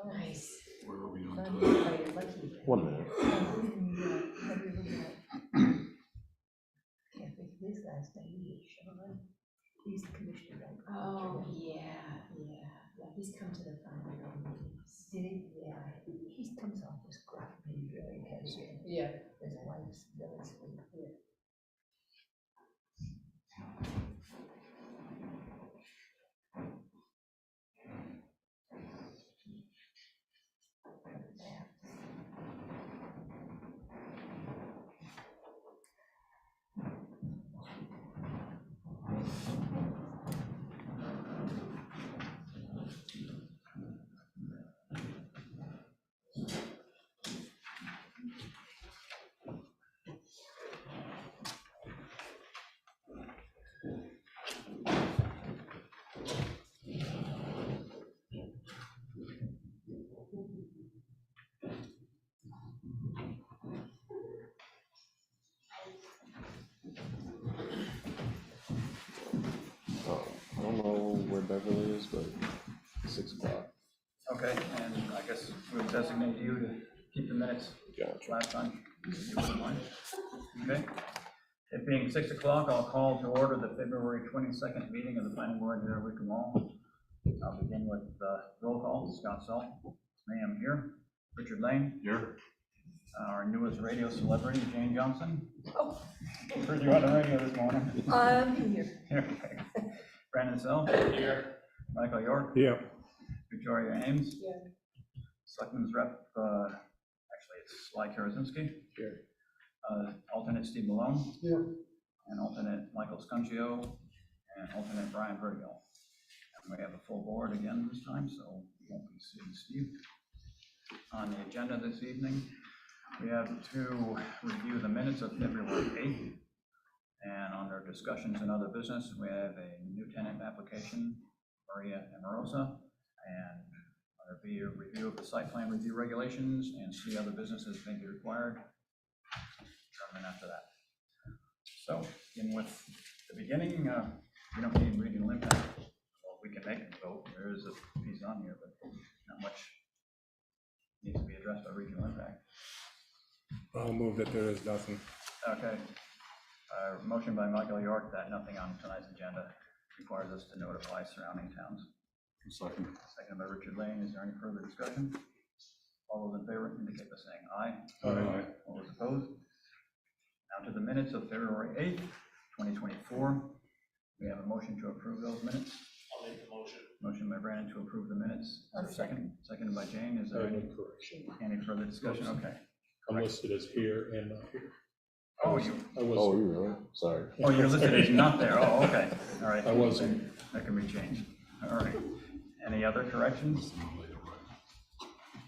Nice. Where are we on Fun. time? Oh, you're lucky. 1 minute. Yeah, but his last name is Sean. He's the commissioner. Oh, yeah. He's come to the final meetings. Did he? Yeah. He comes off as gruff, but he really has been. Yeah. His wife's really sweet. Yeah. I don't know where Beverly is, but 6 o'clock. Okay, and I guess we'll designate you to keep the minutes Gotcha. last time. You wouldn't mind. Okay. It being 6 o'clock, I'll call to order the February 22nd meeting of the planning board here at Wickham Hall. I'll begin with roll call. Scott Salt, I am here. Richard Lane. Here. Our newest radio celebrity, Jane Johnson. Oh. Heard you on the radio this morning. I'm here. Okay. Brandon Sell. Here. Michael York. Yeah. Victoria Ames. Yeah. Selectmen's rep, actually it's Sly Karazinski. Here. Alternate Steve Malone. Yeah. And alternate Michael Scunccio, and alternate Brian Vertigo. And we have a full board again this time, so we won't be seeing Steve. On the agenda this evening, we have to review the minutes of February 8th. And under discussions and other business, we have a new tenant application, Maria Amarosa, and there'll be a review of the site plan review regulations and see other businesses may be required. Adjournment after that. So, in with the beginning, we don't need regional impact. Well, we can make it vote. There is a piece on here, but not much needs to be addressed by regional impact. I'll move that there is nothing. Okay. Motion by Michael York that nothing on tonight's agenda requires us to notify surrounding towns. Second. Second by Richard Lane. Is there any further discussion? All those in favor indicate by saying aye. Aye. All those opposed? Now to the minutes of February 8th, 2024. We have a motion to approve those minutes. I'll make the motion. Motion by Brandon to approve the minutes. Is there a second? Seconded by Jane. Is I there have any a correction. further discussion? Okay. I'm listed as here and not here. Oh, I Oh, was, you really? Sorry. oh, you're listed as not there. Oh, okay. All right. I wasn't. That can be changed. All right. Any other corrections?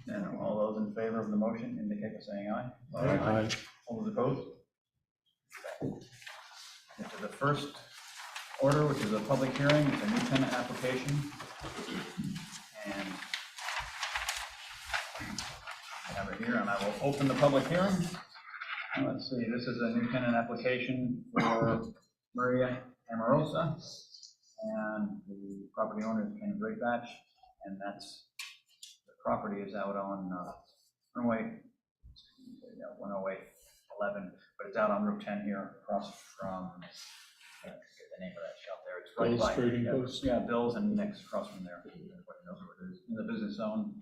And all those in favor of the motion indicate by saying aye. Aye. All those opposed? Into the first order, which is a public hearing, it's a new tenant application. And I have it here, and I will open the public hearing. And let's see, this is a new tenant application for Maria Amarosa. And the property owner is Ken Greatbatch, and that's, the property is out on 108, 10811, but it's out on Route 10 here, across from, I forget the name of that shop there. It's right Bill's by, Trading yeah, Post? yeah, Bill's and Nick's across from there. Everybody knows what it is. In the business zone,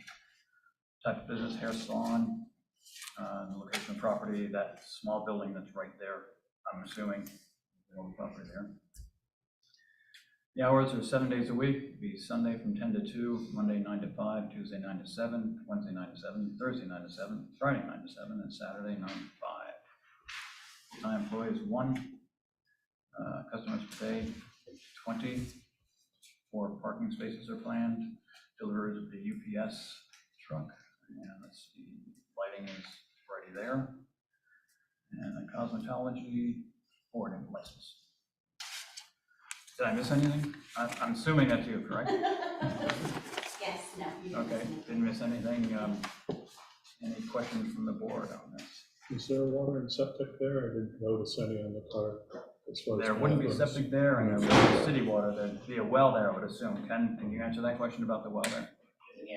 type of business, hair salon, the location of property, that small building that's right there, I'm assuming, the old property there. The hours are 7 days a week. It'd be Sunday from 10 to 2, Monday 9 to 5, Tuesday 9 to 7, Wednesday 9 to 7, Thursday 9 to 7, Friday 9 to 7, and Saturday 9 to 5. Full-time employees 1, customers per day 20, 4 parking spaces are planned, deliveries of the UPS truck, and let's see, lighting is already there, and the cosmetology, 4 new license. Did I miss anything? I'm assuming that's you, correct? Yes, no. you didn't. Okay, didn't miss anything. Any questions from the board on this? Is there water and septic there? I didn't notice any on the car. as far as There wouldn't be bathrooms. septic there, and there would be city water, there'd be a well there, I would assume. Ken, can you answer that question about the well there?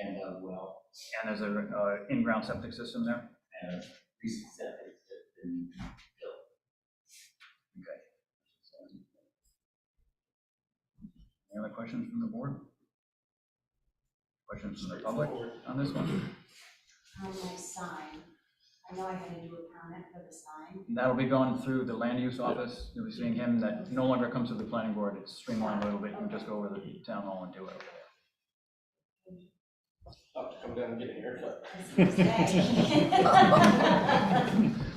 And, well, And there's a in-ground septic system there? and recent septic has been built. Okay. Any other questions from the board? Questions from the public on this one? My sign, I know I had to do a permit for the sign. That'll be gone through the land use office. You'll be seeing him, that no longer comes to the planning board. It's streamlined a little bit. You can just go over to the town hall and do it. I'll have to come down and get a haircut. That's the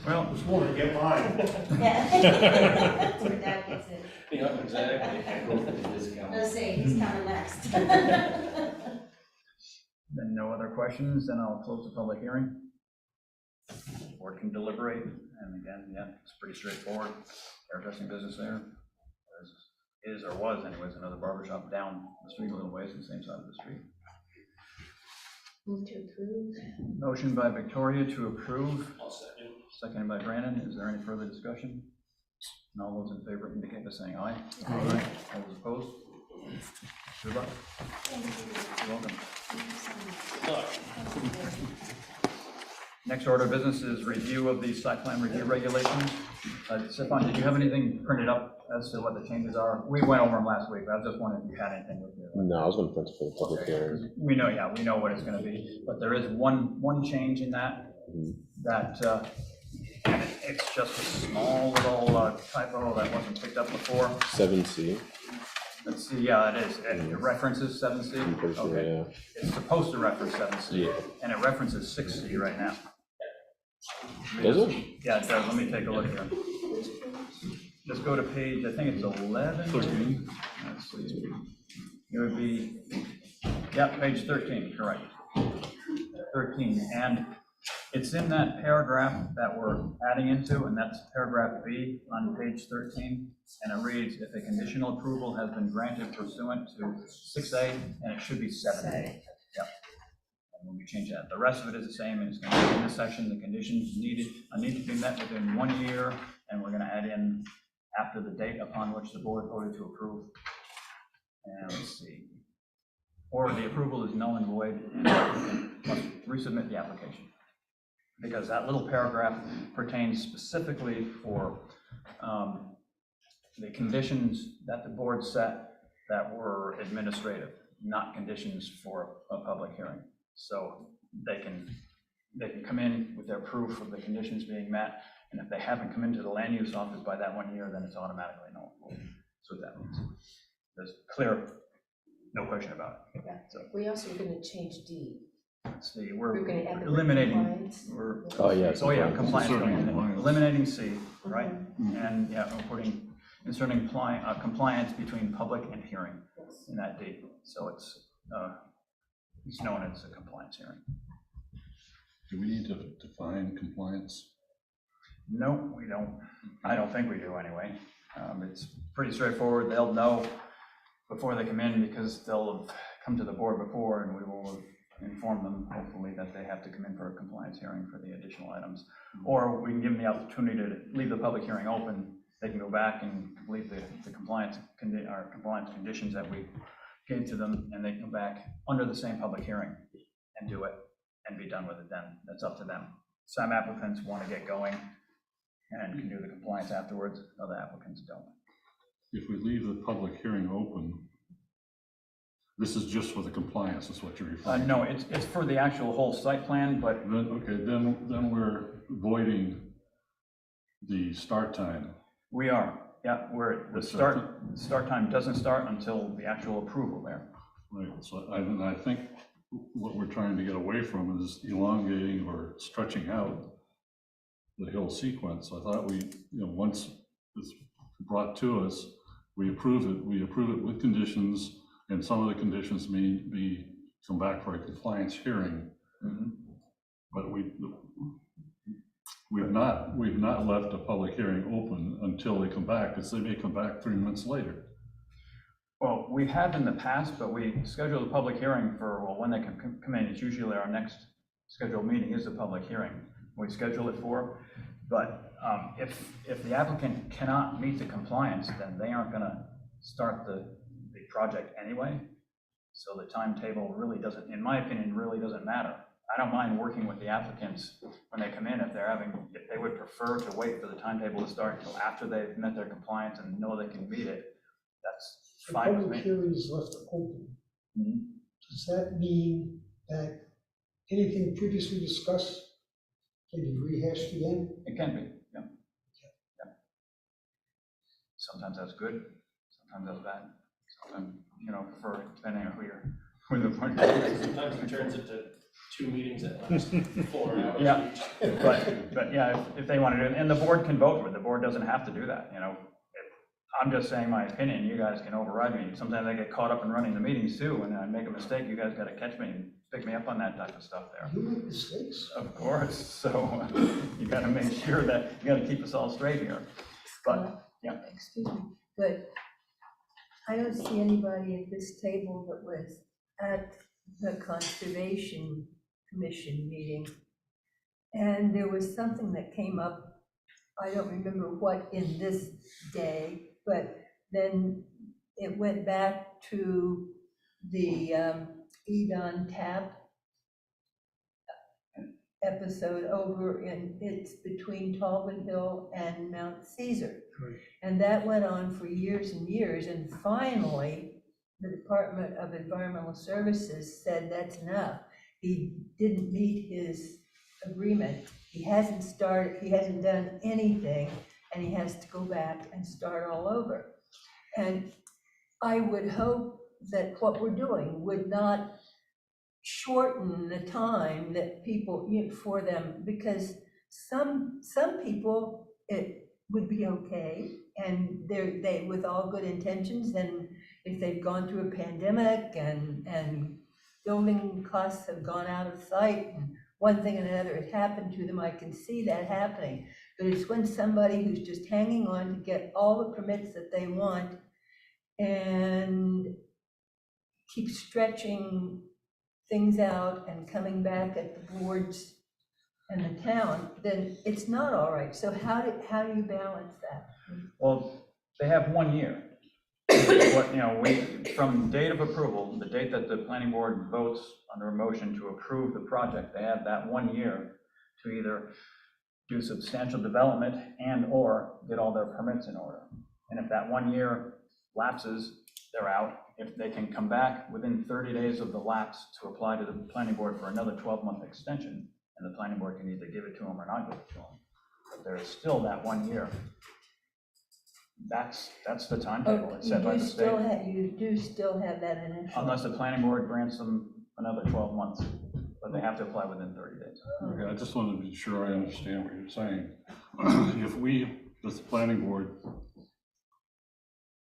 Well, Just want to get mine. Yeah. That's where Dad gets it. Yeah, exactly. I go for the discount. Let's see, he's coming next. then no other questions, then I'll close the public hearing. Board can deliberate, and again, yeah, it's pretty straightforward. Hairdressing business there. Is or was anyways, another barber shop down the street a little ways, on the same side of the street. Move to approve. Motion by Victoria to approve, I'll second. seconded by Brandon. Is there any further discussion? And all those in favor indicate by saying aye. Aye. All those opposed? Good luck. You're welcome. Next order of business is review of the site plan review regulations. Stefan, did you have anything printed up as to what the changes are? We went over them last week, but I was just wondering if you had anything with you. No, I was gonna print for the public hearing. We know, yeah, we know what it's gonna be, but there is one change in that, and it's just a small little typo that wasn't picked up before. 7C, Let's see, yeah, it is. It references 7C. I'm pretty sure, Okay. yeah. It's supposed to reference 7C, Yeah. and it references 6C right now. Does it? Yeah, it does. Let me take a look here. Just go to page, I think it's 11. 13. Let's see. It would be, yeah, page 13, correct. 13, and it's in that paragraph that we're adding into, and that's paragraph B on page 13, and it reads, if a conditional approval has been granted pursuant to 6A, and it should be 7A. Yep. And when we change that, the rest of it is the same, and it's going to be in this section, the conditions need to be met within 1 year, and we're going to add in after the date upon which the board voted to approve. And let's see. Or the approval is null and void, and the applicant must resubmit the application. Because that little paragraph pertains specifically for the conditions that the board set that were administrative, not conditions for a public hearing. So they can come in with their proof of the conditions being met, and if they haven't come into the land use office by that 1 year, then it's automatically null and void. That's what that means. There's clear, no question about it. Yeah. So We also were gonna change D. let's see, We're gonna add the word eliminating, compliance. we're, Oh, yes. oh yeah, compliance, Inserting going in. compliance. Eliminating C, right? Mhm. And yeah, inserting compliance between public and hearing Yes. in that D. So it's known as a compliance hearing. Do we need to define compliance? No, we don't. I don't think we do anyway. It's pretty straightforward. They'll know before they come in because they'll have come to the board before, and we will inform them, hopefully, that they have to come in for a compliance hearing for the additional items. Or we can give them the opportunity to leave the public hearing open. They can go back and complete the compliance conditions that we gave to them, and they come back under the same public hearing and do it and be done with it then. That's up to them. Some applicants want to get going and can do the compliance afterwards. Other applicants don't. If we leave the public hearing open, this is just for the compliance, is what you're referring to? No, it's for the actual whole site plan, but Then, okay, then we're voiding the start time. we are, yeah, where the What's that? start time doesn't start until the actual approval there. Right, so I think what we're trying to get away from is elongating or stretching out the whole sequence. I thought we, once it's brought to us, we approve it with conditions, and some of the conditions may be come back for a compliance hearing. Mhm. But we've not left a public hearing open until they come back, because they may come back 3 months later. Well, we have in the past, but we schedule a public hearing for, well, when they can come in. It's usually our next scheduled meeting is the public hearing. We schedule it for, But if the applicant cannot meet the compliance, then they aren't gonna start the project anyway. So the timetable really doesn't, in my opinion, really doesn't matter. I don't mind working with the applicants when they come in, if they would prefer to wait for the timetable to start until after they've met their compliance and know they can meet it, that's The fine with public me. hearing is left open. Mhm. Does that mean that anything previously discussed can be rehashed again? It can be, yeah. Yeah. Sometimes that's good, sometimes that's bad. Sometimes, prefer, depending on who the party is. Sometimes it turns into 2 meetings that last 4 hours. Yeah, but yeah, if they want to do it, and the board can vote for it, the board doesn't have to do that, I'm just saying my opinion, you guys can override me. Sometimes I get caught up in running the meetings too, and I make a mistake, you guys gotta catch me and pick me up on that type of stuff there. You make mistakes. Of course, so you gotta make sure that, you gotta keep us all straight here. But, yeah. Excuse me, but I don't see anybody at this table that was at the Conservation Commission meeting. And there was something that came up, I don't remember what in this day, but then it went back to the Edon Tap episode over it's between Talbot Hill and Mount Caesar. Right. And that went on for years and years, and finally, the Department of Environmental Services said that's enough. He didn't meet his agreement. He hasn't done anything, and he has to go back and start all over. And I would hope that what we're doing would not shorten the time that people, for them, because some people, it would be okay, and they with all good intentions, and if they've gone through a pandemic and building costs have gone out of sight, and one thing and another has happened to them, I can see that happening. But it's when somebody who's just hanging on to get all the permits that they want and keep stretching things out and coming back at the boards and the town, then it's not all right. So how do you balance that? Well, they have 1 year. From date of approval, the date that the planning board votes under a motion to approve the project, they have that 1 year to either do substantial development and or get all their permits in order. And if that 1 year lapses, they're out. If they can come back within 30 days of the lapse to apply to the planning board for another 12-month extension, and the planning board can either give it to them or not give it to them. But there's still that 1 year. That's the timetable. It's set by the state. You do still have that initial. Unless the planning board grants them another 12 months, but they have to apply within 30 days. Okay, I just want to be sure I understand what you're saying. If we, this planning board,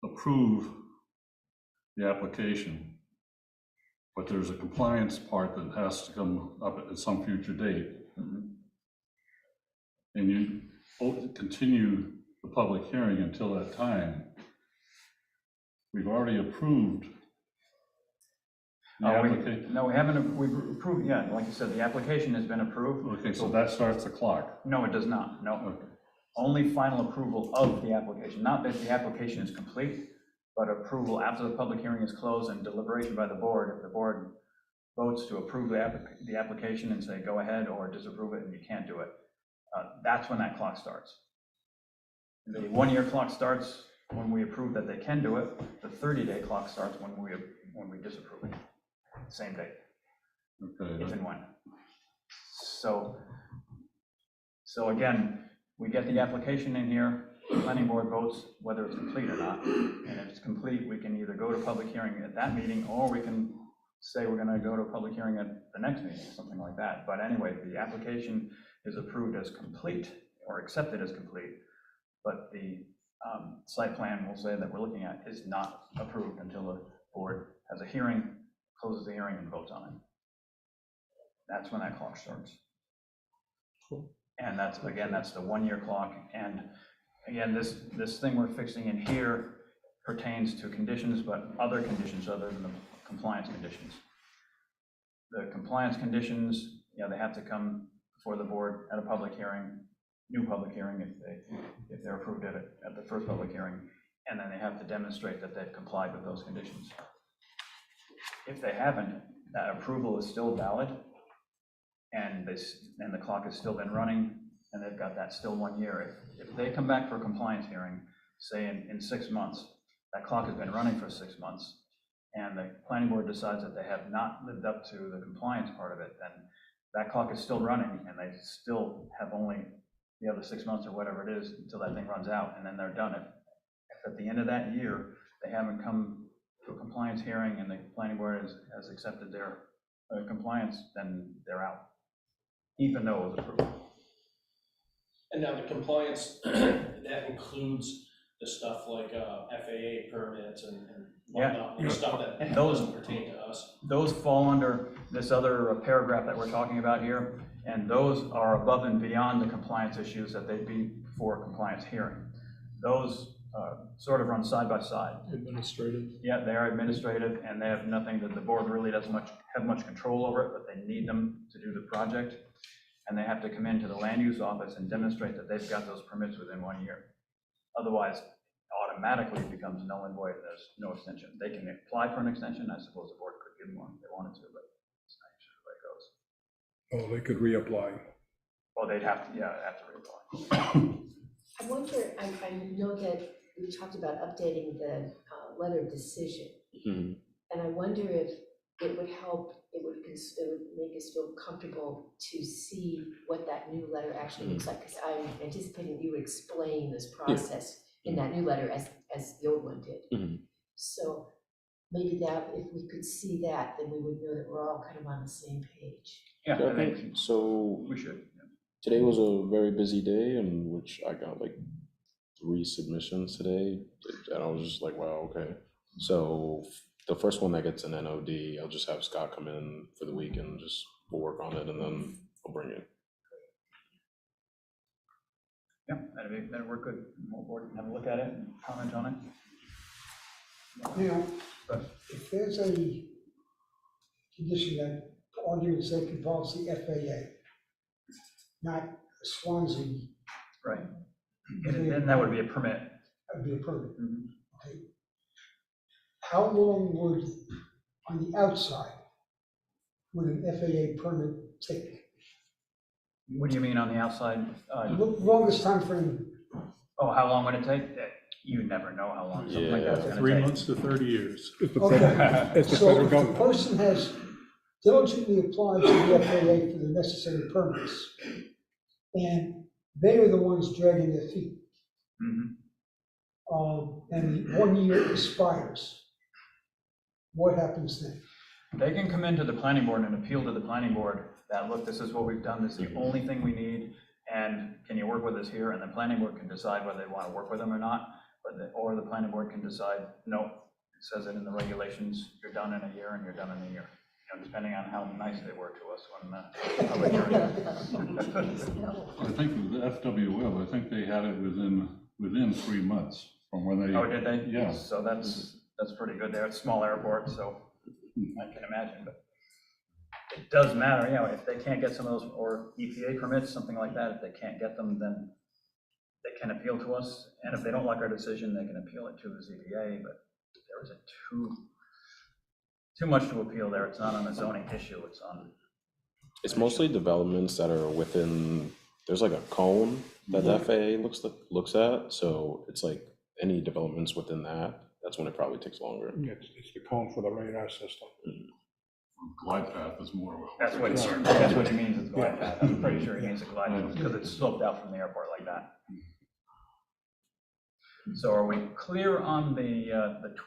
approve the application, but there's a compliance part that has to come up at some future date, and you continue the public hearing until that time, we've already approved the application. No, we haven't, we've approved, yeah, like you said, the application has been approved. Okay, so that starts the clock. No, it does not, no. Okay. Only final approval of the application, not that the application is complete, but approval after the public hearing is closed and deliberation by the board. If the board votes to approve the application and say go ahead, or disapprove it and you can't do it, that's when that clock starts. The 1 year clock starts when we approve that they can do it. The 30-day clock starts when we disapprove it. Same date. Okay. If and when. So again, we get the application in here, the planning board votes whether it's complete or not. And if it's complete, we can either go to public hearing at that meeting, or we can say we're gonna go to public hearing at the next meeting, something like that. But anyway, the application is approved as complete or accepted as complete, but the site plan will say that we're looking at is not approved until the board has a hearing, closes the hearing and votes on it. That's when that clock starts. Cool. And that's the 1 year clock. And again, this thing we're fixing in here pertains to conditions, but other conditions other than the compliance conditions. The compliance conditions, they have to come before the board at a public hearing. new public hearing if they're approved at the first public hearing, and then they have to demonstrate that they've complied with those conditions. If they haven't, that approval is still valid, and the clock has still been running, and they've got that still 1 year. If they come back for a compliance hearing, say in 6 months, that clock has been running for 6 months, and the planning board decides that they have not lived up to the compliance part of it, then that clock is still running, and they still have only the other 6 months or whatever it is until that thing runs out, and then they're done. If at the end of that year, they haven't come to a compliance hearing and the planning board has accepted their compliance, then they're out, even though it was approved. And now the compliance, that includes the stuff like FAA permits and whatnot, and stuff that doesn't pertain to us. Those fall under this other paragraph that we're talking about here, and those are above and beyond the compliance issues that they'd be for a compliance hearing. Those sort of run side by side. Administrative? Yeah, they are administrative, and they have nothing that the board really doesn't have much control over it, but they need them to do the project. And they have to come into the land use office and demonstrate that they've got those permits within 1 year. Otherwise, automatically it becomes null and void, and there's no extension. They can apply for an extension. I suppose the board could give them one if they wanted to, but it's not usually the way it goes. Oh, they could reapply. Well, they'd have to, yeah, have to reapply. I wonder, I know that we talked about updating the letter of decision. Mhm. And I wonder if it would help, it would make us feel comfortable to see what that new letter actually looks like, because I'm anticipating you would explain this process in that new letter as the old one did. Mhm. So maybe that, if we could see that, then we would know that we're all kind of on the same page. Yeah, So I think so we should. Yeah. today was a very busy day in which I got like 3 submissions today, and I was just like, wow, okay. So the first one that gets an NOD, I'll just have Scott come in for the week and we'll work on it, and then I'll bring it. Yeah, that'd work good. We'll board can have a look at it and comment on it. Now, if there's a condition that, for argument's sake, involves the FAA, not Swanzey, Right. And then that would be a permit. that would be a permit. Mhm. Okay. How long would, on the outside, would an FAA permit take? What do you mean on the outside? Longest time frame? Oh, how long would it take? You never know how long something like that's gonna take. 3 months to 30 years. It's the Okay. federal So if the government. person has diligently applied to the FAA for the necessary permits, and they are the ones dragging their feet, Mhm. and the 1 year expires, what happens then? They can come into the planning board and appeal to the planning board that, look, this is what we've done, this is the only thing we need, and can you work with us here? And the planning board can decide whether they want to work with them or not, or the planning board can decide, no, it says it in the regulations, you're done in a year and you're done in a year. You know, depending on how nice they were to us when public hearing. I think with the FWL, I think they had it within 3 months from when they. Oh, did they? Yeah. So that's pretty good there. It's a small airport, so I can imagine, but it does matter, you know, if they can't get some of those, or EPA permits, something like that, if they can't get them, then they can appeal to us. And if they don't like our decision, they can appeal it to the ZBA, but there isn't too much to appeal there. It's not on a zoning issue, it's on. It's mostly developments that are within, there's like a cone that the FAA looks at, so it's like any developments within that, that's when it probably takes longer. It's the cone for the radar system. Glide path is more. That's what he means, it's a glide path. I'm pretty sure he means a glide path, because it's sloped out from the airport like that. So are we clear on the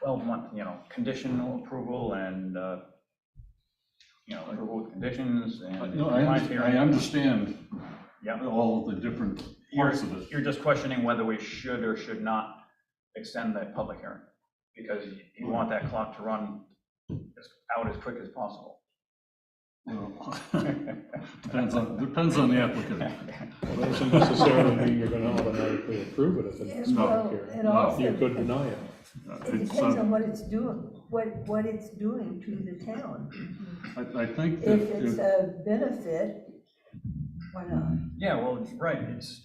12-month, conditional approval and, approval with conditions and. No, I understand Yeah. all of the different parts of it. You're just questioning whether we should or should not extend that public hearing, because you want that clock to run out as quick as possible. Well, depends on the applicant. Well, that doesn't necessarily mean you're gonna automatically approve it if it's No. not here. And also, You could deny it. it depends on what it's doing, what it's doing to the town. I think If it's a benefit, Why not? Yeah, well, right, it's,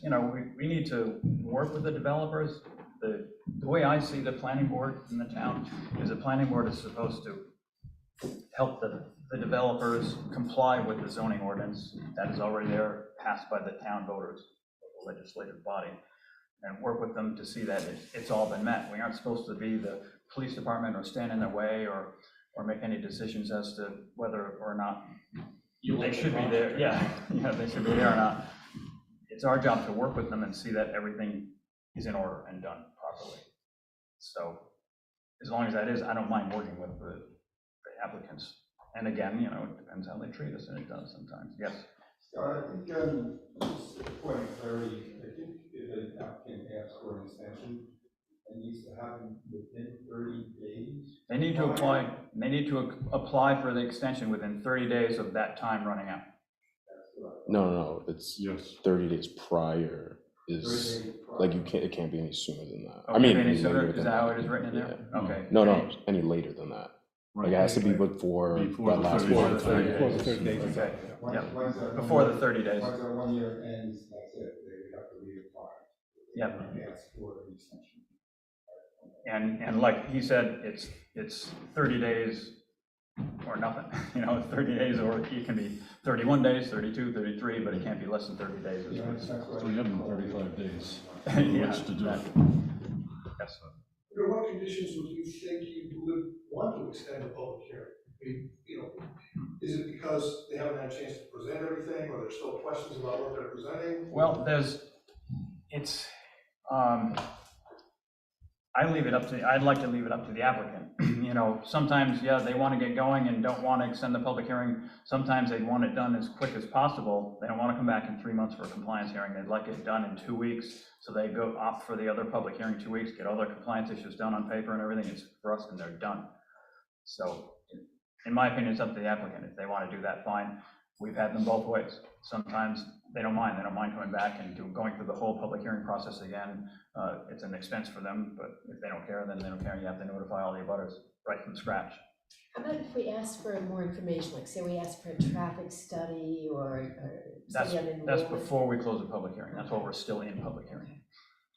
we need to work with the developers. The way I see the planning board in the town is the planning board is supposed to help the developers comply with the zoning ordinance that is already there, passed by the town voters, the legislative body, and work with them to see that it's all been met. We aren't supposed to be the police department or stand in their way or make any decisions as to whether or not they should be there. Yeah, they should be there or not. It's our job to work with them and see that everything is in order and done properly. So as long as that is, I don't mind working with the applicants. And again, it depends how they treat us, and it does sometimes. Yes. I think, just a point of clarity, I think if an applicant asks for an extension, it needs to happen within 30 days. They need to apply. They need to apply for the extension within 30 days of that time running out. No, it's Yes. 30 days prior is, 30 days prior. like, it can't be any sooner than that. Okay, I mean, any any sooner? later Is than that how it is written in there? Yeah. Okay. No, any later than that. Like, it has to be before Before that the last 30 one. days. Before the 30 days. Okay. Once- Yep. once that Before one the 30 days. Once that 1 year ends, that's it, they would have to reapply. Yep. They ask for an extension. And like he said, it's 30 days or nothing, 30 days, or it can be 31 days, 32, 33, but it can't be less than 30 days. Yeah, that's right. 335 days in Yeah, which to do it. Yes. Under what conditions would you think you would want to extend the public hearing? I mean, is it because they haven't had a chance to present everything, or there's still questions about what they're presenting? Well, I'd like to leave it up to the applicant. Sometimes, they want to get going and don't want to extend the public hearing. Sometimes they want it done as quick as possible. They don't want to come back in 3 months for a compliance hearing. They'd like it done in 2 weeks. So they go opt for the other public hearing 2 weeks, get all their compliance issues done on paper and everything is for us, and they're done. So in my opinion, it's up to the applicant. If they want to do that, fine. We've had them both ways. Sometimes they don't mind. They don't mind coming back and going through the whole public hearing process again. It's an expense for them, but if they don't care, then they don't care. You have to notify all the abutters right from scratch. How about if we ask for more information, like say we ask for a traffic study or study on enrollment? That's before we close the public hearing. That's while we're still in public hearing.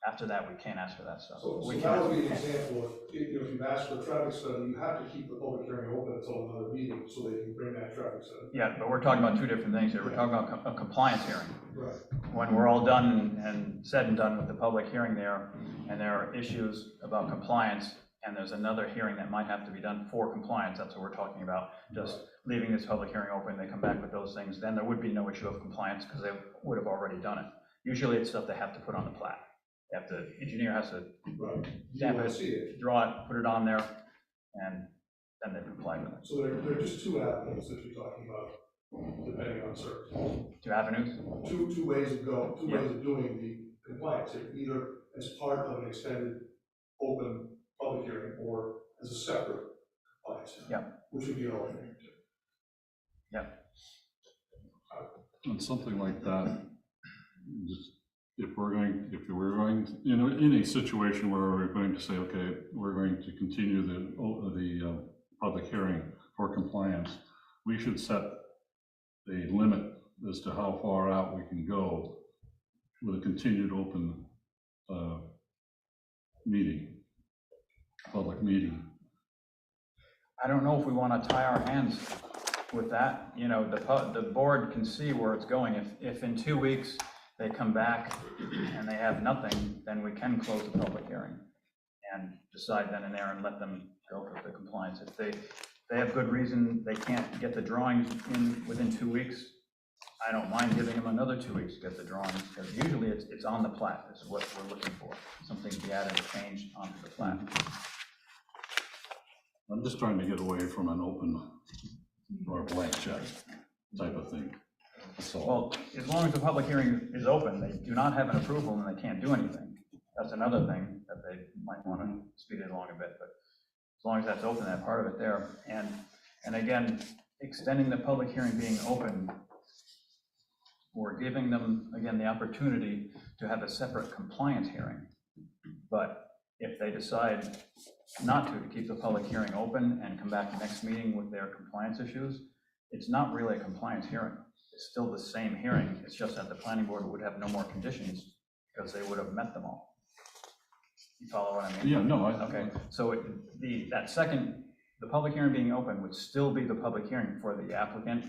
After that, we can't ask for that stuff. So We that can't. would be an example of, if you've asked for a traffic study, you have to keep the public hearing open until another meeting, so they can bring that traffic study. Yeah, but we're talking about two different things here. We're talking about a compliance hearing. Right. When we're all done and said and done with the public hearing there, and there are issues about compliance, and there's another hearing that might have to be done for compliance, that's what we're talking about. Just leaving this public hearing open, they come back with those things, then there would be no issue of compliance because they would have already done it. Usually it's stuff they have to put on the plat. Engineer has to Right. You stamp want it, to see it. draw it, put it on there, and then they comply with it. So there are just two avenues that you're talking about, depending on circumstances. 2 avenues? Two ways of Yeah. ways of doing the compliance, either as part of an extended open public hearing or as a separate compliance. Yeah. Which would be an alternative. And something like that, just if we're going, in a situation where we're going to say, okay, we're going to continue the public hearing for compliance, we should set a limit as to how far out we can go with a continued open public meeting. I don't know if we want to tie our hands with that. The board can see where it's going. If in 2 weeks they come back and they have nothing, then we can close the public hearing and decide then and there and let them go for the compliance. If they have good reason, they can't get the drawings in within 2 weeks, I don't mind giving them another 2 weeks to get the drawings, because usually it's on the plat. This is what we're looking for, something to be added or changed onto the plat. I'm just trying to get away from an open or a blank check type of thing. So, Well, as long as the public hearing is open, they do not have an approval and they can't do anything. That's another thing that they might want to speed it along a bit, but as long as that's open, that part of it there. And again, extending the public hearing being open, or giving them, again, the opportunity to have a separate compliance hearing. But if they decide not to keep the public hearing open and come back next meeting with their compliance issues, it's not really a compliance hearing. it's still the same hearing, it's just that the planning board would have no more conditions because they would have met them all. You follow what I mean? Yeah, no, Okay, so the public hearing being open would still be the public hearing for the applicant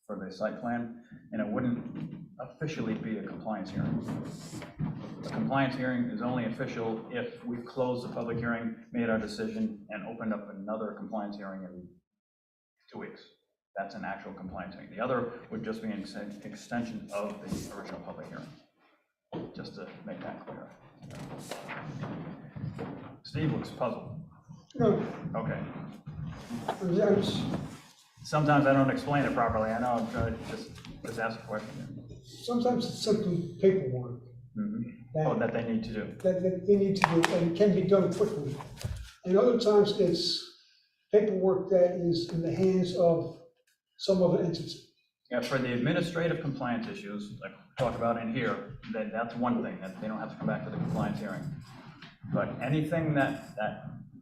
for the site plan, and it wouldn't officially be a compliance hearing. A compliance hearing is only official if we've closed the public hearing, made our decision, and opened up another compliance hearing in 2 weeks. That's an actual compliance hearing. The other would just be an extension of the original public hearing, just to make that clear. Steve looks puzzled. No, Okay. I'm just, Sometimes I don't explain it properly. I know, I'm trying to just ask a question. sometimes it's simply paperwork Oh, that they need to do. that they need to do, and it can be done quickly. And other times it's paperwork that is in the hands of some other entity. Yeah, for the administrative compliance issues, like we talk about in here, that's one thing, that they don't have to come back to the compliance hearing. But anything that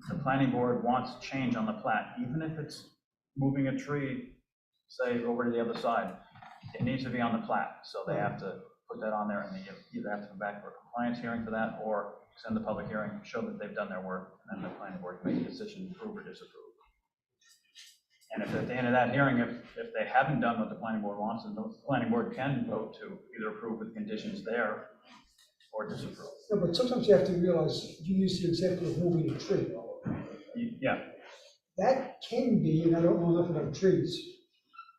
the planning board wants to change on the plat, even if it's moving a tree, say, over to the other side, it needs to be on the plat. So they have to put that on there, and they either have to come back for a compliance hearing for that, or send the public hearing, show that they've done their work, and then the planning board can make a decision, approve or disapprove. And if at the end of that hearing, if they haven't done what the planning board wants, then the planning board can vote to either approve with conditions there or disapprove. No, but sometimes you have to realize, you use the example of moving a tree. Yeah, That can be, and I don't know enough about trees,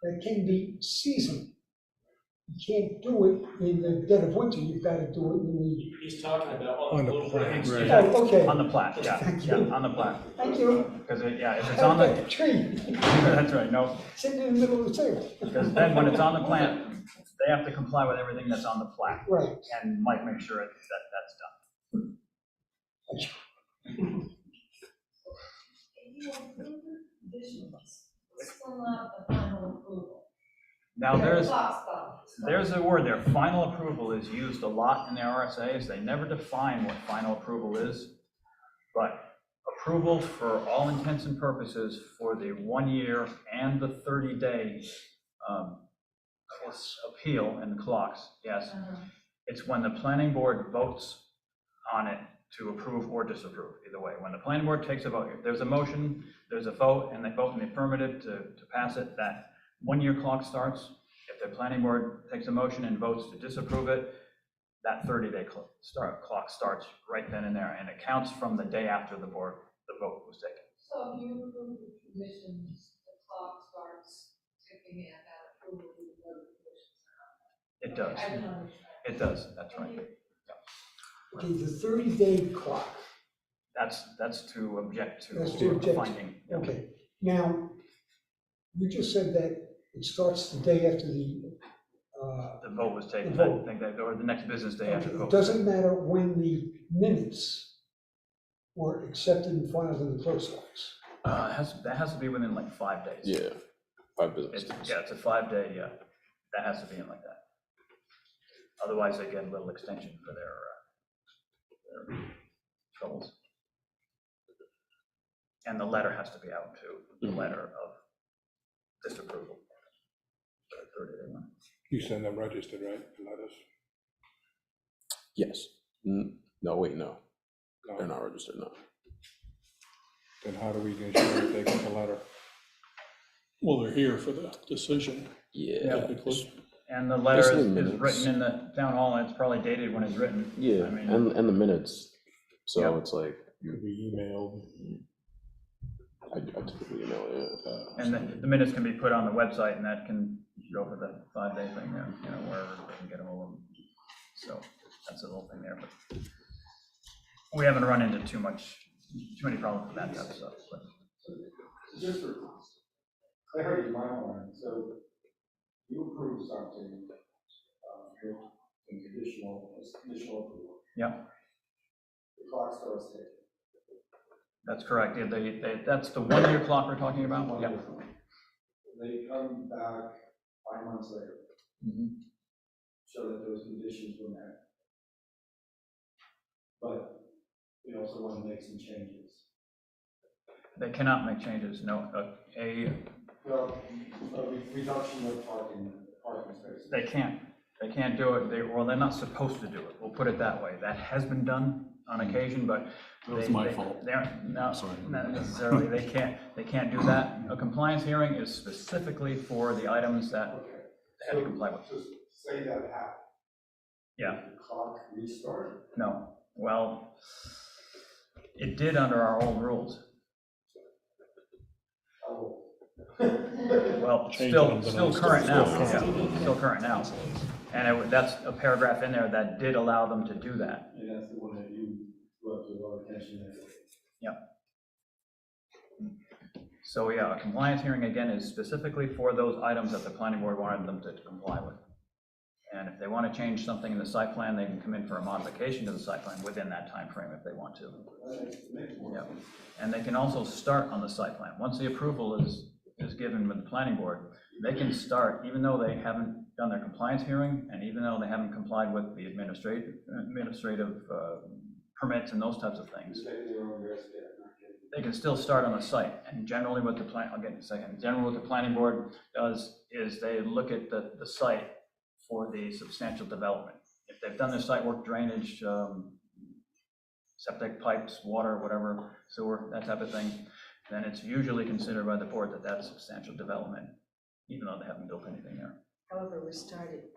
that can be seasonal. You can't do it in the dead of winter, you've got to do it in the. He's talking about On the little plan, branch. right. Oh, okay. on the plat, yeah, Thank yeah, you. on the plat. Thank you. Because, if it's on the, Tree, that's right, no, sitting in the middle of the table. because then when it's on the plant, they have to comply with everything that's on the plat. Right. And Mike makes sure that that's done. If you approve the conditions, it's still not the final approval. Now, there's There's a word there, final approval is used a lot in the RSA's. They never define what final approval is. But approval for all intents and purposes for the 1 year and the 30-day appeal and the clocks, yes. It's when the planning board votes on it to approve or disapprove, either way. When the planning board takes a vote, if there's a motion, there's a vote, and they vote in the affirmative to pass it, that 1 year clock starts. If the planning board takes a motion and votes to disapprove it, that 30-day clock starts right then and there, and it counts from the day after the vote was taken. So if you approve the conditions, the clock starts ticking and that approval of the conditions. It does. I don't understand. It does, that's right. Okay, the 30-day clock. That's to object to That's to a object. finding. Okay, now, you just said that it starts the day after the, The vote was taken, The vote. I think that, or the next business day after the it vote. doesn't matter when the minutes were accepted and filed in the clerk's office. That has to be within like 5 days. Yeah, 5 business It's, days. yeah, it's a 5-day, that has to be in like that. Otherwise, they get a little extension for their troubles. And the letter has to be out too, the letter of disapproval. 30-day one. You send them registered, right, the letters? Yes. No, wait, no. They're No. not registered, no. Then how do we get sure that they get the letter? Well, they're here for the decision. Yeah. Typically. And the letter Basically is minutes. written in the town hall, and it's probably dated when it's written. Yeah, I mean, and the minutes. So Yep. it's like, Could be emailed. I typically email it. and the minutes can be put on the website, and that can go for the 5-day thing, wherever they can get a hold of them. So that's a little thing there, but we haven't run into too many problems with that type of stuff, but. Just for clarity in my mind, so you approve something, in conditional approval. Yeah. The clock starts ticking. That's correct. Yeah, that's the 1 year clock we're talking about? Yeah. They come back 5 months later, show that those conditions were met. But we also want to make some changes. They cannot make changes, no. Well, a reduction of parking parking spaces. They can't do it, they're not supposed to do it, we'll put it that way. That has been done on occasion, but. That was my fault. No, Sorry. not necessarily, they can't do that. A compliance hearing is specifically for the items that Okay. they have to comply with. Just say that happened. Yeah. Did the clock restart? No, well, it did under our old rules. Oh. Well, Changing still them to still those- current now, still current. yeah, still current now. And that's a paragraph in there that did allow them to do that. And that's the one that you brought to our attention. So yeah, a compliance hearing again is specifically for those items that the planning board wanted them to comply with. And if they want to change something in the site plan, they can come in for a modification to the site plan within that time frame if they want to. Yeah. And they can also start on the site plan. Once the approval is given with the planning board, they can start, even though they haven't done their compliance hearing, and even though they haven't complied with the administrative permits and those types of things. They can still start on the site, and generally what the plan, I'll get in a second, generally what the planning board does is they look at the site for the substantial development. If they've done their site work, drainage, septic pipes, water, whatever, sewer, that type of thing, then it's usually considered by the board that that's substantial development, even though they haven't built anything there. However,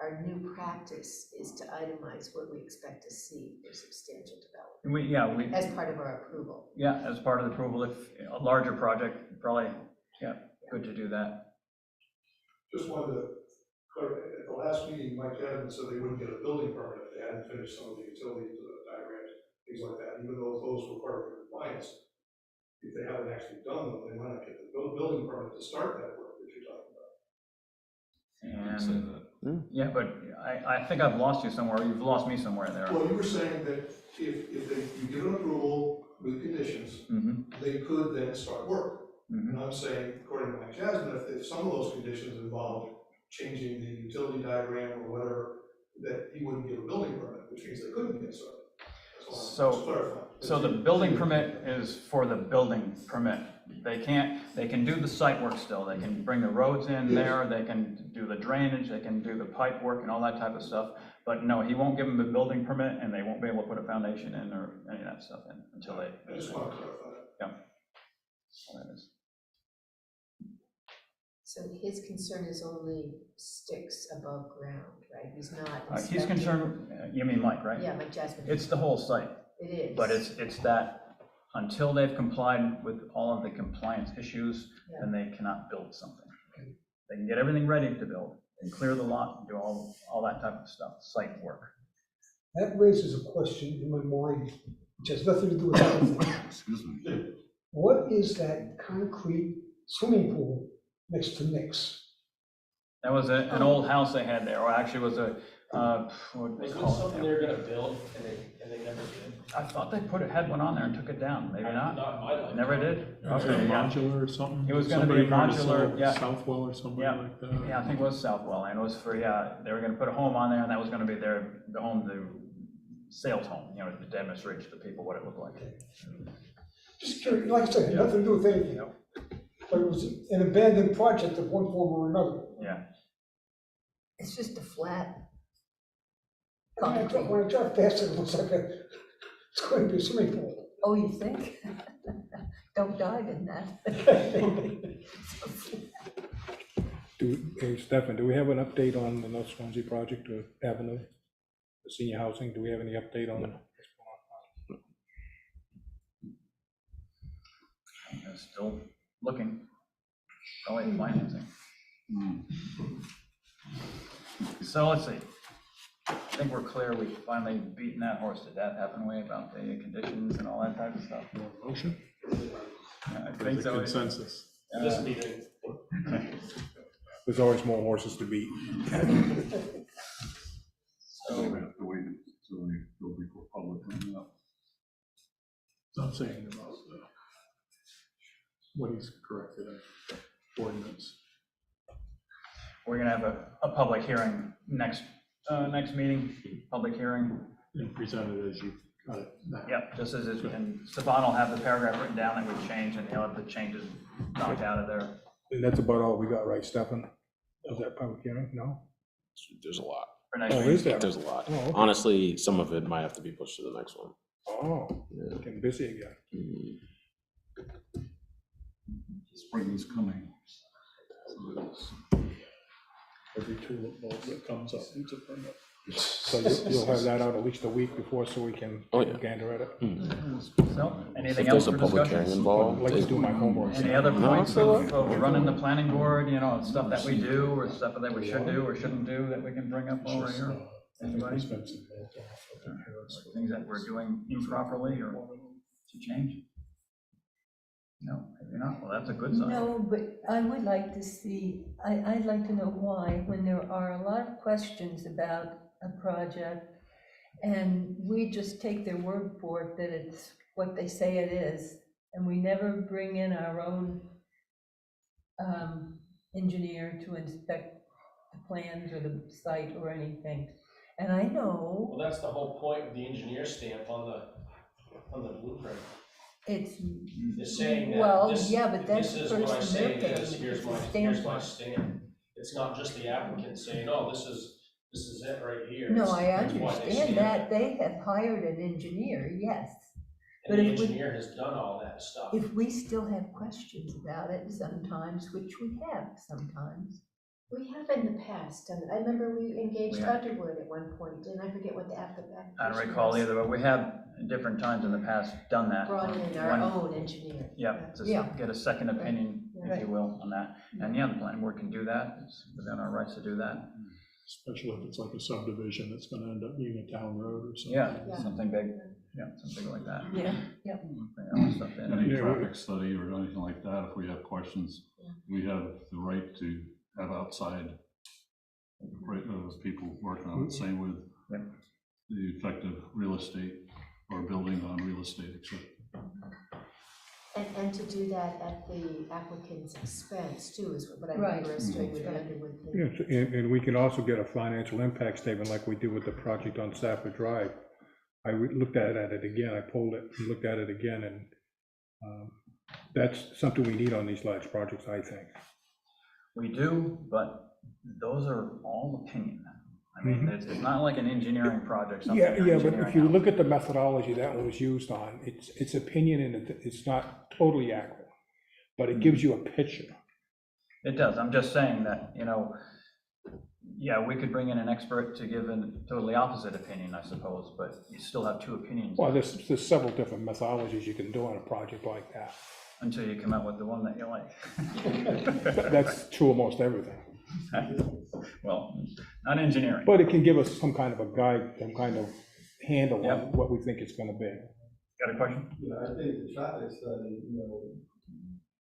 our new practice is to itemize what we expect to see for substantial development. We As part of our approval. Yeah, as part of the approval, if a larger project, probably, good to do that. Just wanted to clarify, at the last meeting, Mike Adams said they wouldn't get a building permit if they hadn't finished some of the utilities, diagrams, things like that, even though those were part of the compliance. If they haven't actually done them, they might not get the building permit to start that work that you're talking about. And, yeah, but I think I've lost you somewhere, you've lost me somewhere there. Well, you were saying that if you give an approval with conditions, they could then start work. And I'm saying, according to Mike Jasmine, if some of those conditions involve changing the utility diagram or whatever, that he wouldn't give a building permit, which means they couldn't get started. That's all I'm just clarifying. So the building permit is for the building permit. They can do the site work still, they can bring the roads in there, they can do the drainage, they can do the pipe work and all that type of stuff. But no, he won't give them a building permit, and they won't be able to put a foundation in or any of that stuff in until they. I just want to clarify that. Yeah. All that is. So his concern is only sticks above ground, right? He's not He's inspecting. concerned, you mean Mike, right? Yeah, Mike Jasmine. It's the whole site. It is. But it's that until they've complied with all of the compliance issues, then they cannot build something. They can get everything ready to build and clear the lot and do all that type of stuff, site work. That raises a question in my mind, which has nothing to do with anything. Excuse me. What is that concrete swimming pool next to Nick's? That was an old house they had there, or actually was a, what do they Was it call something it? they were gonna build and they never did? I thought they had one on there and took it down, maybe not. Not in my life. Never did? Was it Okay, yeah. modular or something? It was gonna be a Somebody tried to modular, sell yeah. Southwell or something Yeah. like that. Yeah, I think it was Southwell, and it was for, they were gonna put a home on there, and that was gonna be the home, the sales home, to demonstrate to the people what it looked like. Just curious, like I said, nothing to do with anything. Yep. But it was an abandoned project of one form or another. Yeah. It's just a flat. When I drive past it, it looks like it's going to be a swimming pool. Oh, you think? Don't dive in that. Hey, Stefan, do we have an update on the North Swanzey project or Avenue, the senior housing? Do we have any update on it? They're still looking, probably financing. So let's see. I think we're clear, we've finally beaten that horse to death, haven't we, about the conditions and all that type of stuff? Motion? Yeah, I think so. Consensus. This meeting. There's always more horses to beat. So we have to wait until we go before public. I'm saying about what he's corrected in ordinance. We're gonna have a public hearing next meeting, public hearing. And present it as you got it now. Yep, just as it, and Stefan will have the paragraph written down that we've changed, and he'll have the changes knocked out of there. And that's about all we got, right, Stefan? Of that public hearing? No? There's a lot. For next Oh, week. is there? There's a lot. Oh, okay. Honestly, some of it might have to be pushed to the next one. Oh, Yeah. getting busy again. Spring is coming. Every tulip bulb that comes up needs a permit. So you'll have that out at least a week before so we can Oh, yeah. gander at it? So, If anything else there's a for public discussion? hearing I'd involved, like to do my homework. Any other No, points it's all right. of running the planning board, you know, stuff that we do, or stuff that we should do or shouldn't do that we can bring up over Just, here? I think Anybody? it's been some built off of the Harris. Things that we're doing improperly or to change? No, maybe not. Well, that's a good sign. No, but I would like to see, I'd like to know why, when there are a lot of questions about a project, and we just take their word for it that it's what they say it is, and we never bring in our own engineer to inspect the plans or the site or anything. And I know Well, that's the whole point of the engineer stamp on the blueprint. it's, Is saying that well, this, yeah, but that's this the is what I person say they're it is, getting, here's it's my, a here's stamp my on. stamp. It's not just the applicant saying, oh, this is it right here. No, It's- I here's why they understand stamped that, it. they have hired an engineer, yes. And but the if we- engineer has done all that stuff. If we still have questions about it sometimes, which we have sometimes. We have in the past done it. I remember we engaged We have. Underwood at one point, and I forget what the application I don't recall was. either, but we have at different times in the past done that. Brought in our When- own engineer. Yeah, to Yeah. get a second opinion, if Right. you will, on that. And yeah, the planning board can do that. It's within our rights to do that. Especially if it's like a subdivision that's gonna end up being a town road or something. Yeah, Yeah. something big, yeah, something like that. Yeah, yeah. Bring our own stuff in. Any Yeah, traffic study or anything like that, if we have questions, Yeah. we have the right to have outside people working on it, same with Yep. the effective real estate or building on real estate, etc. And to do that at the applicant's expense too, is what I Right. remember us doing with the Underwood thing. Yes, and we can also get a financial impact statement like we did with the project on Stafford Drive. Looked at it again, I pulled it, and looked at it again, and that's something we need on these large projects, I think. We do, but those are all opinion. I mean, it's not like an engineering project, something Yeah, you're yeah, but if engineering you out. look at the methodology that one was used on, it's opinion and it's not totally accurate, but it gives you a picture. It does, I'm just saying that, you know, yeah, we could bring in an expert to give a totally opposite opinion, I suppose, but you still have two opinions Well, there's several different methodologies you can do on a project like that. until you come out with the one that you like. That's true of most everything. Well, not engineering. But it can give us some kind of a guide, some kind of handle Yep. on what we think it's gonna be. Got a question? Yeah, I think the traffic study,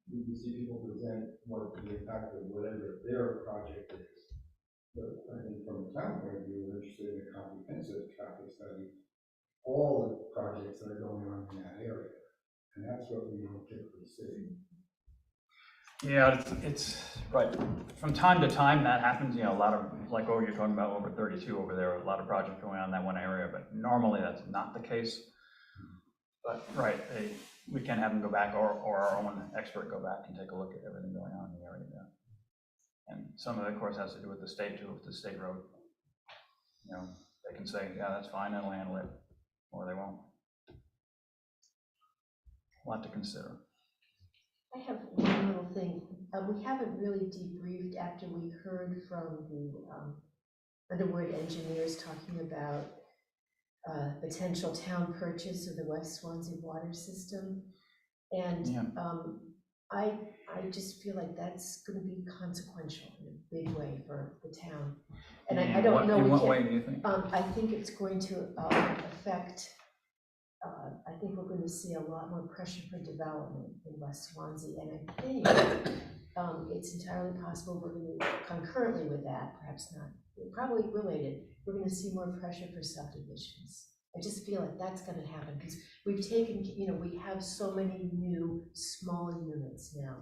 you can see people present what the impact of whatever their project is. But I think from a town point of view, we're interested in a comprehensive traffic study, all the projects that are going on in that area. And that's what we want to get for the city. Yeah, it's, right, from time to time that happens, you know, a lot of, like, oh, you're talking about over 32 over there, a lot of projects going on in that one area, but normally that's not the case. But, right, we can have them go back, or our own expert go back and take a look at everything going on in the area there. And some of it, of course, has to do with the state too, with the state road. You know, they can say, yeah, that's fine, I'll handle it, or they won't. A lot to consider. I have one little thing. We haven't really debriefed after we heard from the Underwood engineers talking about potential town purchase of the West Swanzey water system. And Yeah. I just feel like that's going to be consequential in a big way for the town. And I In don't what- know. In we what can't- way do you think? I think it's going to affect, I think we're going to see a lot more pressure for development in West Swansea. And I think it's entirely possible we're going to, concurrently with that, perhaps not, probably related, we're going to see more pressure for subdivisions. I just feel like that's going to happen because we've taken, we have so many new smaller units now,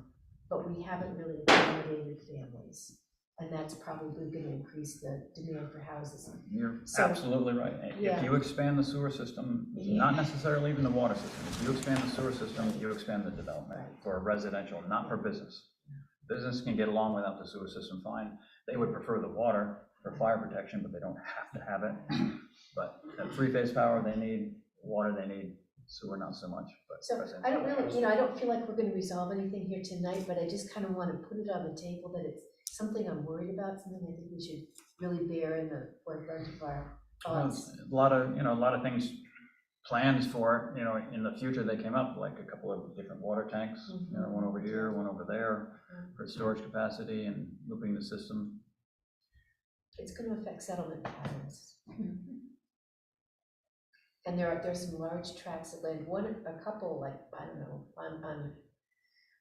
but we haven't really accommodated families. And that's probably going to increase the demand for houses. You're So- absolutely right. Yeah. If you expand the sewer system, not necessarily even the water system, if you expand the sewer system, you expand the development for residential, not for business. Business can get along without the sewer system fine. They would prefer the water, for fire protection, but they don't have to have it. But three-phase power, they need, water, they need, sewer, not so much, but. So I don't really, I don't feel like we're gonna resolve anything here tonight, but I just kind of want to put it on the table that it's something I'm worried about, something I think we should really bear in the forefront of our thoughts. A lot of things, plans for it, in the future they came up, like a couple of different water tanks, one over here, one over there, for storage capacity and looping the system. It's gonna affect settlement patterns. And there's some large tracts of land, a couple, like, I don't know, on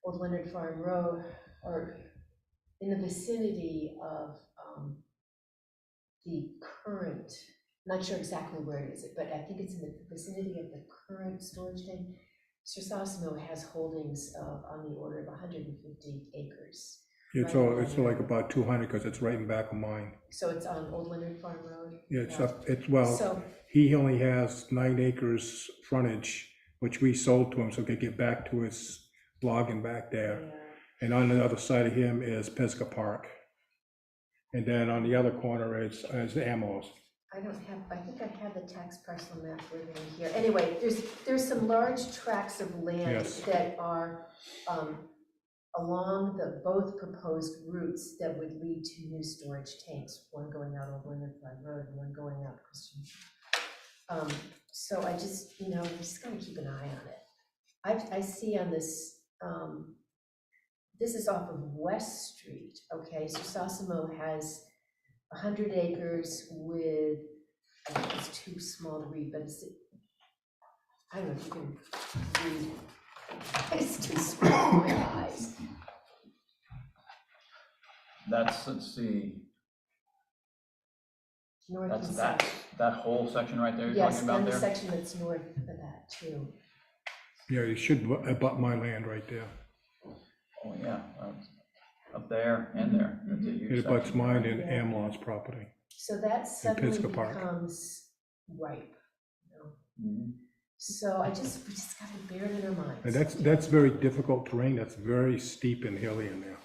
Old Leonard Farm Road, or in the vicinity of the current, not sure exactly where it is, but I think it's in the vicinity of the current storage tank. Sosimo has holdings on the order of 150 acres. It's right all, along it's there. like about 200, because it's right in back of mine. So it's on Old Leonard Farm Road? Yeah, it's Yeah. up, well, So, he only has 9 acres frontage, which we sold to him so he could get back to his logging back there. yeah. And on the other side of him is Pisgah Park. And then on the other corner is Amarosa. I think I have the tax parcel map written in here. Anyway, there's some large tracts of land Yes. that are along both proposed routes that would lead to new storage tanks, one going out over Leonard Farm Road and one going out Christian. So I just, we just gotta keep an eye on it. I see on this, this is off of West Street, okay? So Sosimo has 100 acres with, I think it's too small to read, but I don't know if you can read. It's too small for my eyes. Let's see, North that's and that, south. that whole section right there you're Yes, talking about and the there? section that's north of that too. Yeah, you should abut my land right there. Oh, yeah, up there and there. That's a huge It abuts section. mine and Yeah. Amlot's property. So that suddenly Pisgah Park. becomes ripe. Mhm. So we just gotta bear it in our minds. And that's very difficult terrain. That's very steep and hilly in there.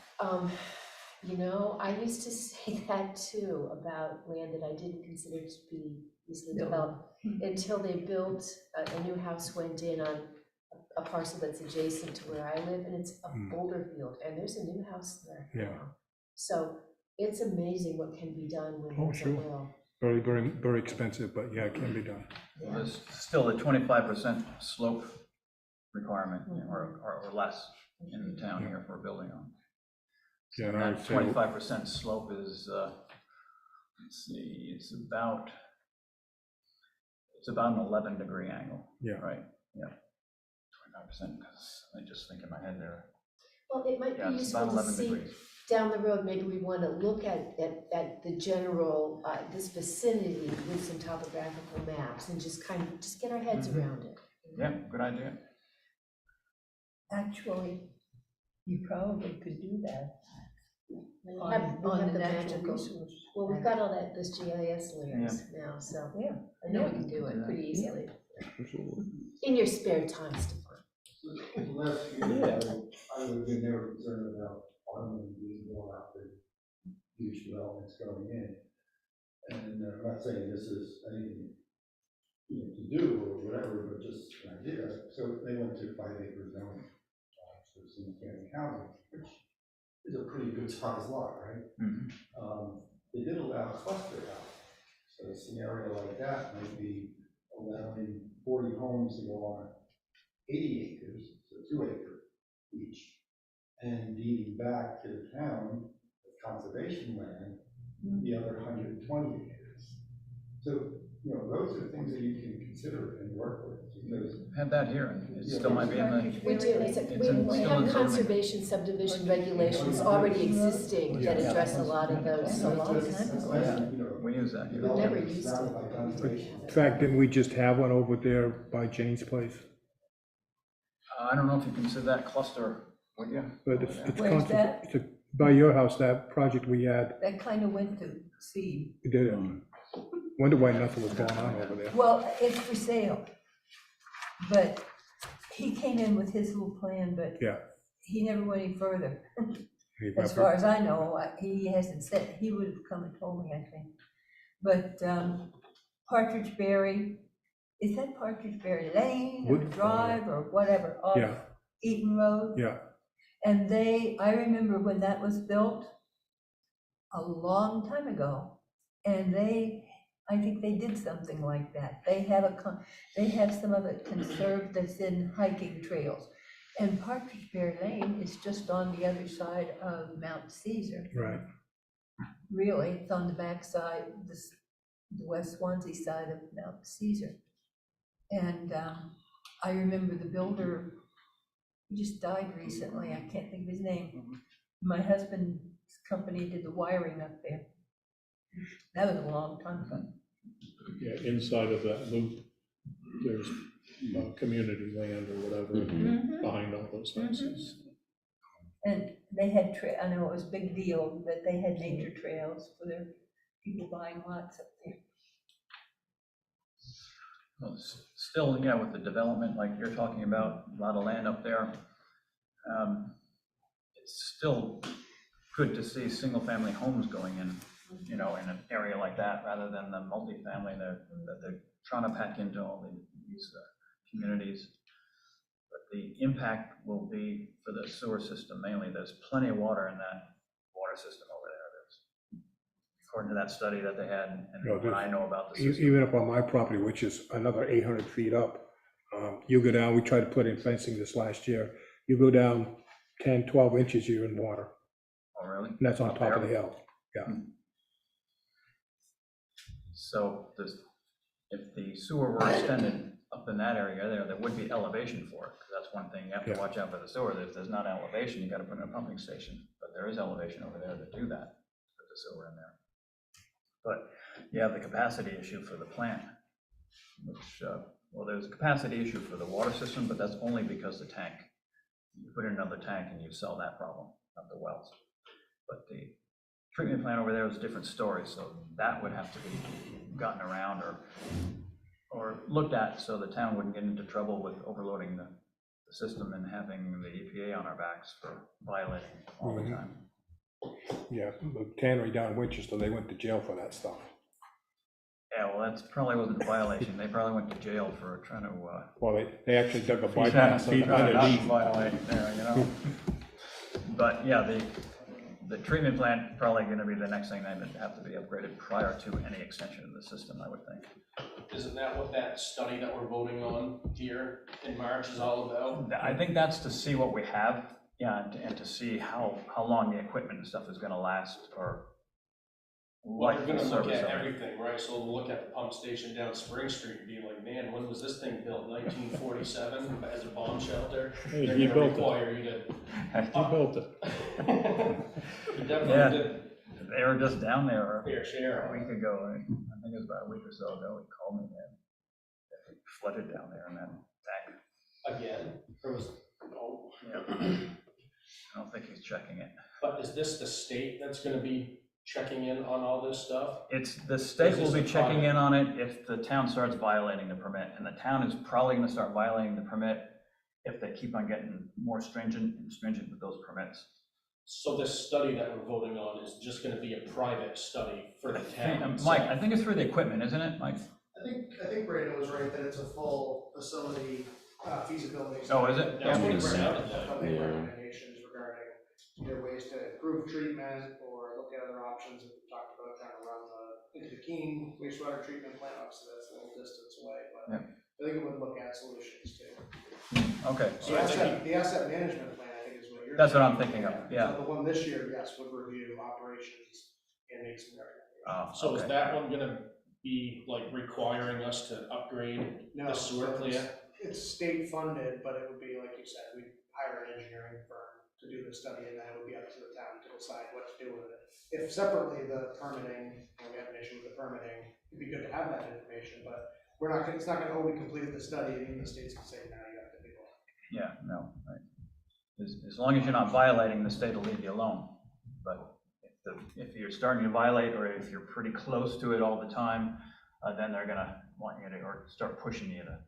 I used to say that too about land that I didn't consider to be easily No. developed until they built, a new house went in on a parcel that's adjacent to where I live, and it's a boulder field, and there's a new house there Yeah. now. So it's amazing what can be done when Oh, there's a sure. will. Very, very, very expensive, but yeah, it can be done. Yeah. There's still a 25% slope requirement, or less in the town here for a building on. Yeah, and And I that would say, 25% slope is, let's see, it's about an 11-degree angle. Yeah. Right, yeah. 25%, because I just think in my head there, Well, it might yeah, be it's useful about to 11 see degrees. down the road, maybe we want to look at the general, this vicinity with some topographical maps and just get our heads around it. Yeah, good idea. Actually, you probably could do that. We On- have on the the natural magical, resource. well, we've got all those GIS layers now, so Yeah. I know we can do it pretty easily. Absolutely. In your spare time, Stefan. Last year, I would have been never concerned about farming being going out there, huge developments going in. And I'm not saying this is anything, to do or whatever, but just an idea. So they went to 5 acre zoning, for single family housing, which is a pretty good sized lot, right? Mhm. They did allow a cluster house. So a scenario like that might be allowing 40 homes to go on 80 acres, so 2 acre each, and deeding back to the town of conservation land, the other 120 acres. So, those are things that you can consider and work with, because Had that here, and it still might be in the, We do, we still in have zoning. conservation subdivision regulations already existing that Yeah. address a lot of those. A lot of times. we use that here. We've never used surrounded it. by conservation. In fact, didn't we just have one over there by Jane's place? I don't know if you consider that cluster, would you? But it's Where's that? by your house, that project we had, That kind of went to seed. we did it. Wonder why nothing was going on over there. Well, it's for sale. But he came in with his little plan, but Yeah. he never went any further. As far as I know, he hasn't said, he would have come and told me, I think. But Partridge Berry, is that Partridge Berry Lane or Wood- Drive or whatever, off Yeah. Eaton Road? Yeah, And I remember when that was built a long time ago, and I think they did something like that. They have some of it conserved that's in hiking trails. And Partridge Berry Lane is just on the other side of Mount Caesar. right. Really, it's on the backside, the West Swansea side of Mount Caesar. And I remember the builder, he just died recently, I can't think of his name. My husband's company did the wiring up there. That was a long time ago. Yeah, inside of that loop, there's community land or whatever Mhm. behind all those houses. And they had, I know it was a big deal that they had nature trails for their people buying lots up there. Well, still, yeah, with the development like you're talking about, a lot of land up there, it's still good to see single-family homes going in, you know, in an area like that, rather than the multifamily that they're trying to pack into all these communities. But the impact will be for the sewer system mainly. There's plenty of water in that water system over there. According to that study that they had, and what I know about the system. Even up on my property, which is another 800 feet up, you go down, we tried to put in fencing this last year, you go down 10, 12 inches, you're in water. Oh, really? And that's on Up top of there? the hill, yeah. So if the sewer were extended up in that area there would be elevation for it, because that's one thing you have to watch out for the sewer. If there's not elevation, you got to put in a pumping station, but there is elevation over there to do that, put the sewer in there. But you have the capacity issue for the plant, which, well, there's a capacity issue for the water system, but that's only because the tank. You put in another tank and you solve that problem of the wells. But the treatment plant over there is a different story, so that would have to be gotten around or looked at so the town wouldn't get into trouble with overloading the system and having the EPA on our backs for violating all the time. Yeah, the tannery down in Winchester, they went to jail for that stuff. Yeah, well, that's probably wasn't a violation. They probably went to jail for trying to, Well, they actually dug a bypass underneath. violate there, you know? But yeah, the treatment plant probably gonna be the next thing that would have to be upgraded prior to any extension of the system, I would think. Isn't that what that study that we're voting on here in March is all about? I think that's to see what we have, yeah, and to see how long the equipment and stuff is gonna last, or Well, we're gonna look service at of it. everything, right? So we'll look at the pump station down Spring Street and be like, man, when was this thing built? 1947 as a bomb shelter? Hey, They're you gonna built it. require you to. You built it. You definitely Yeah. did. They were just down there Fair a share. week ago, I think it was about a week or so ago, he called me, and it flooded down there in that tank. Again, there was, oh, Yeah. I don't think he's checking it. but is this the state that's gonna be checking in on all this stuff? It's, the state will Is be this a checking private- in on it if the town starts violating the permit, and the town is probably gonna start violating the permit if they keep on getting more stringent and stringent with those permits. So this study that we're voting on is just gonna be a private study for the town? Mike, I think it's for the equipment, isn't it, Mike? I think Brandon was right that it's a full facility feasibility. Oh, is it? That's what it Yeah. sounded like. They'll make Yeah. recommendations regarding either ways to improve treatment or look at other options that we talked about, trying to run into the Keene wastewater treatment plant, obviously that's a little distance away, but Yeah. I think it would look at solutions too. Okay, The asset management plan, I think is what you're. that's what I'm thinking of, yeah. So the one this year, yes, would review operations and make some recommendations. So is Okay. that one gonna be like requiring us to upgrade No, the sewer so plant? it's state funded, but it would be, like you said, we'd hire an engineering firm to do the study, and then it would be up to the town to decide what to do with it. If separately the permitting, we have an issue with the permitting, it'd be good to have that information, but we're not, it's not gonna, oh, we completed the study, and even the states can say, now you have to do it. Yeah, no, right. As long as you're not violating, the state will leave you alone. But if you're starting to violate, or if you're pretty close to it all the time, then they're gonna want you to, or start pushing you to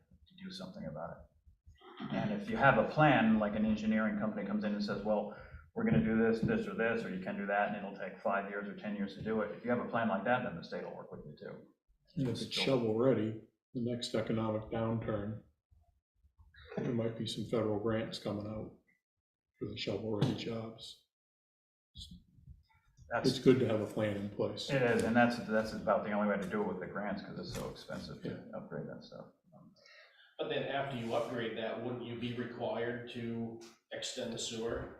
do something about it. And if you have a plan, like an engineering company comes in and says, well, we're gonna do this, this, or this, or you can do that, and it'll take 5 years or 10 years to do it. If you have a plan like that, then the state will work with you too. And if it's shovel-ready, the next economic downturn, there might be some federal grants coming out for the shovel-ready jobs. It's good to have a plan in place. It is, and that's about the only way to do it with the grants, because it's so expensive to upgrade that stuff. But then after you upgrade that, wouldn't you be required to extend the sewer?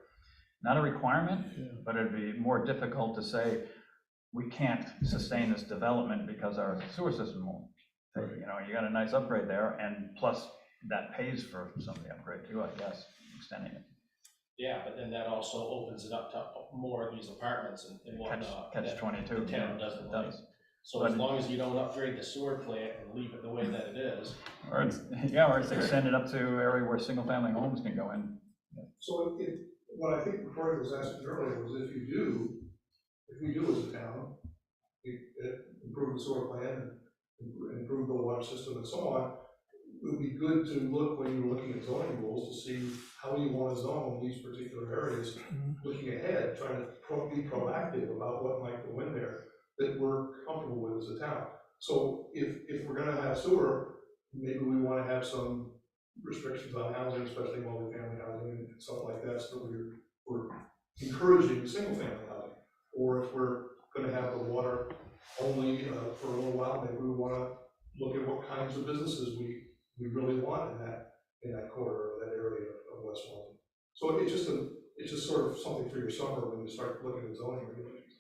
Not a requirement, but it'd be more difficult to say, we can't sustain this development because our sewer system won't. Right. You know, you got a nice upgrade there, and plus that pays for some of the upgrade too, I guess, extending it. Yeah, but then that also opens it up to more of these apartments and whatnot. Catch 22. The town doesn't It like. does. So as long as you don't upgrade the sewer plant and leave it the way that it is. Or it's extended up to area where single-family homes can go in. So what I think Cory was asking earlier was if we do as a town, improve the sewer plan, and improve the water system and so on, it would be good to look, when you're looking at zoning rules, to see how you want to zone these particular areas, looking ahead, trying to be proactive about what might go in there that we're comfortable with as a town. So if we're gonna have sewer, maybe we want to have some restrictions on housing, especially multifamily housing and stuff like that, so we're encouraging single-family housing. Or if we're gonna have the water only for a little while, maybe we want to look at what kinds of businesses we really want in that corner or that area of West Swanzey. So it's just sort of something for your summer when you start looking at zoning regulations.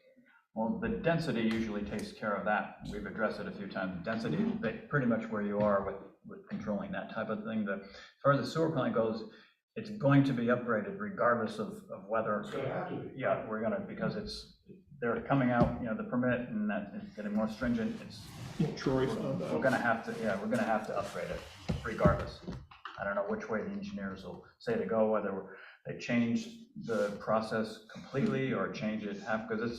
Well, the density usually takes care of that. We've addressed it a few times. Density is pretty much where you are with controlling that type of thing. As far as the sewer plant goes, it's going to be upgraded regardless of whether. It's gonna have to be. Yeah, we're gonna, because they're coming out, the permit, and that it's getting more stringent. Troy found out. We're gonna have to upgrade it regardless. I don't know which way the engineers will say to go, whether they change the process completely or change it half, because it's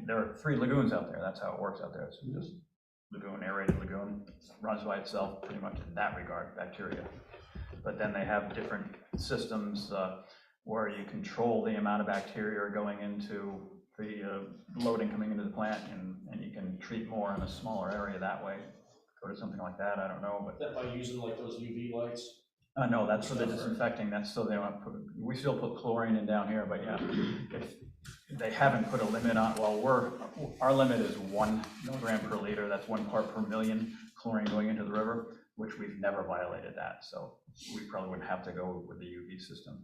there are 3 lagoons out there. That's how it works out there. It's just lagoon, aerated lagoon, runs by itself pretty much in that regard, bacteria. But then they have different systems where you control the amount of bacteria going into the loading coming into the plant, and you can treat more in a smaller area that way. Go to something like that, I don't know, but. That by using like those UV lights? No, that's for the disinfecting, that's still, they don't put, we still put chlorine in down here, but yeah, if they haven't put a limit on, our limit is 1 milligram per liter, that's 1 part per million chlorine going into the river, which we've never violated that, so we probably wouldn't have to go with the UV system.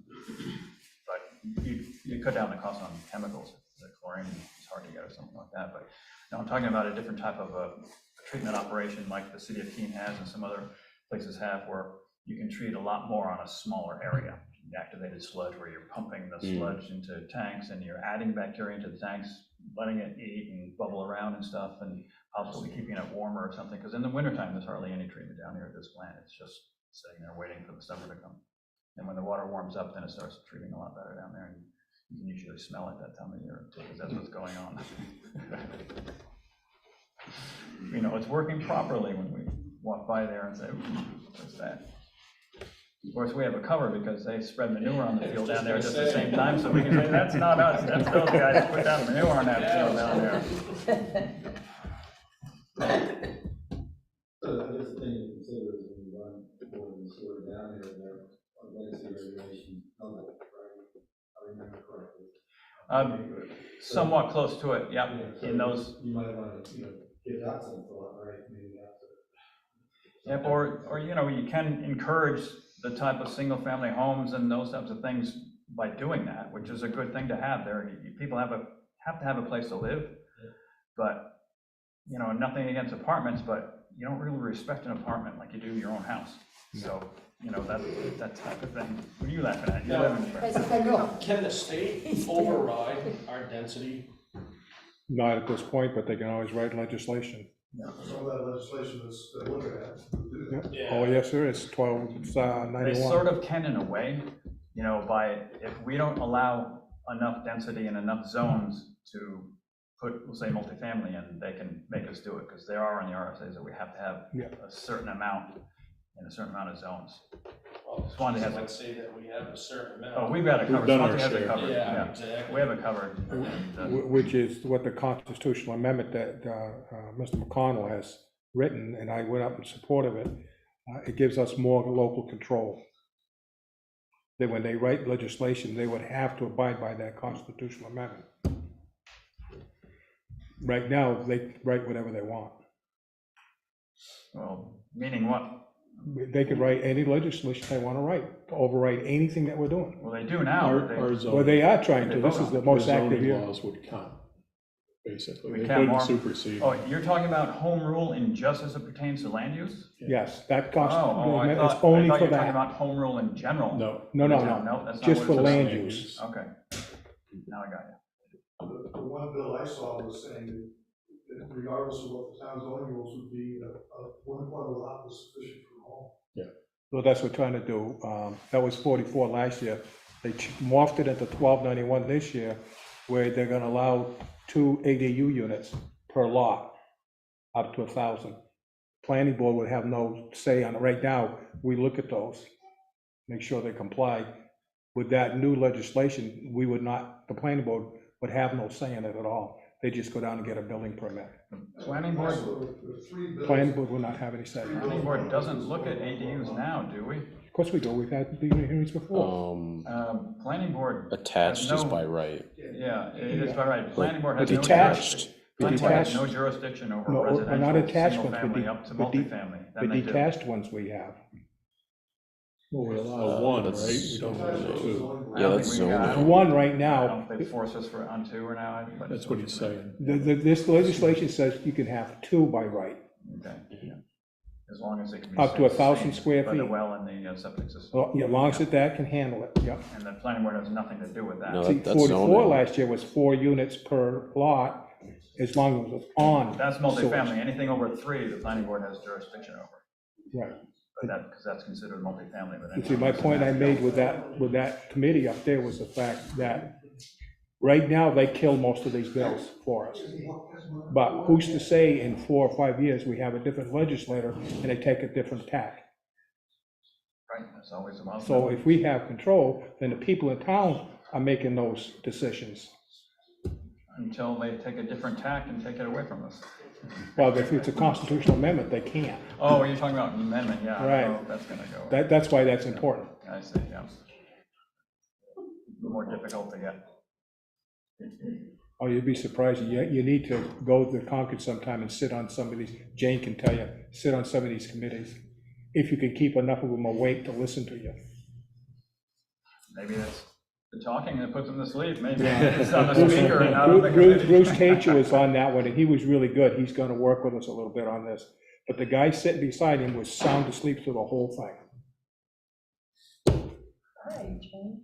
But you cut down the cost on chemicals, the chlorine is hard to get or something like that, but no, I'm talking about a different type of a treatment operation like the city of Keene has and some other places have, where you can treat a lot more on a smaller area. Activated sludge, where you're pumping the sludge into tanks and you're adding bacteria into the tanks, letting it eat and bubble around and stuff, and possibly keeping it warmer or something, because in the wintertime, there's hardly any treatment down here at this plant. It's just sitting there waiting for the summer to come. And when the water warms up, then it starts treating a lot better down there, and you can usually smell it that time of year, because that's what's going on. It's working properly when we walk by there and say, ooh, what's that? Of course, we have a cover because they spread manure on the field down there just at the same time, so we can say, that's not us, that's those guys who put down manure on that field down there. So I guess the thing to consider is when you run more than sewer down here, there are legacy regulations, right? I remember correctly. Somewhat close to it, yeah, So in those. You might want to, give that some thought, right? Maybe after. Yep, or you can encourage the type of single-family homes and those types of things by doing that, which is a good thing to have there. People have to have a place to live, but nothing against apartments, but you don't really respect an apartment like you do your own house. So that type of thing. What are you laughing at? You live in Can the state override our density? Not at this point, but they can always write legislation. Some of that legislation is looking at to do that. Yeah. Oh, yes, there is, 1291. They sort of can in a way, if we don't allow enough density and enough zones to put, we'll say, multifamily in, they can make us do it, because there are in the RSAs that we have to have a certain amount in a certain amount of zones. Well, Swanzey has Let's it. say that we have a certain amount. Oh, we've got it We've covered. done our Swanzey has it share. covered. Yeah, exactly. We have it covered. And, Which is what the constitutional amendment that Mr. McConnell has written, and I went up in support of it. It gives us more local control. That when they write legislation, they would have to abide by that constitutional amendment. Right now, they write whatever they want. well, meaning what? They could write any legislation they want to write, to override anything that we're doing. Well, they do now. but they- Our Well, zoning, they are trying They to, this vote is on the it. most the active zoning year. laws would count, basically. We They count couldn't more- supersede. Oh, you're talking about home rule in just as it pertains to land use? Yes, that Oh, constitutional I amendment is thought only you were for talking that. about home rule in general. No. No, no, No, no, that's not just what for it says. land use. Okay, now I got you. The one bill I saw was saying that regardless of what the town zoning rules would be, one quarter lot was sufficient for home. So that's what we're trying to do. That was 44 last year. They morphed it into 1291 this year, where they're gonna allow 2 ADU units per lot, up to 1,000. Planning board would have no say on it. Right now, we look at those, make sure they comply. With that new legislation, we would not, the planning board would have no say in it at all. They just go down and get a building permit. Planning board, So the three bills. Planning board would not have any say. planning board doesn't look at ADUs now, do we? Of course we do. We've had the hearings before. Planning board. Attached has is no- by right. Yeah, it is by right. Planning board has But no detached- jurisdiction. Planning board has no detached- jurisdiction over No, residential, not attached single ones, but family de- up to but de- multifamily. The Then they do. detached ones we have. Well, we allow one, right? that's- We don't allow two. I Yeah, don't that's think we got- zoning. One right I now, don't know if they force us on two or now. but- That's what he's saying. this legislation says you can have 2 by right. Okay, yeah. As long as it can be. Up to 1,000 sustained square by the feet. well and the septic system. Well, yeah, as long as that can handle it, yeah. And the planning board has nothing to do with that. No, See, that's 44 zoning. last year was 4 units per lot, as long as it was on. That's sewage. multifamily. Anything over 3, the planning board has jurisdiction over. Right. But that, because that's considered multifamily, but. You see, my point I made with that committee up there was the fact that right now, they kill most of these bills for us. But who's to say in 4 or 5 years, we have a different legislator and they take a different tack? Right, that's always a possibility. So if we have control, then the people in town are making those decisions. Until they take a different tack and take it away from us. Well, if it's a constitutional amendment, they can't. Oh, you're talking about an amendment, yeah. I Right. don't know if that's gonna go. That's why that's important. I see, yeah. More difficult to get. Oh, you'd be surprised. You need to go to Concord sometime and sit on some of these, Jane can tell you, sit on some of these committees. If you can keep enough of them awake to listen to you. Maybe that's the talking that puts them to sleep, maybe it's on the speaker and not on the Bruce committee. Tacher was on that one, and he was really good. He's gonna work with us a little bit on this. But the guy sitting beside him was sound asleep through the whole thing. Hi, Jane.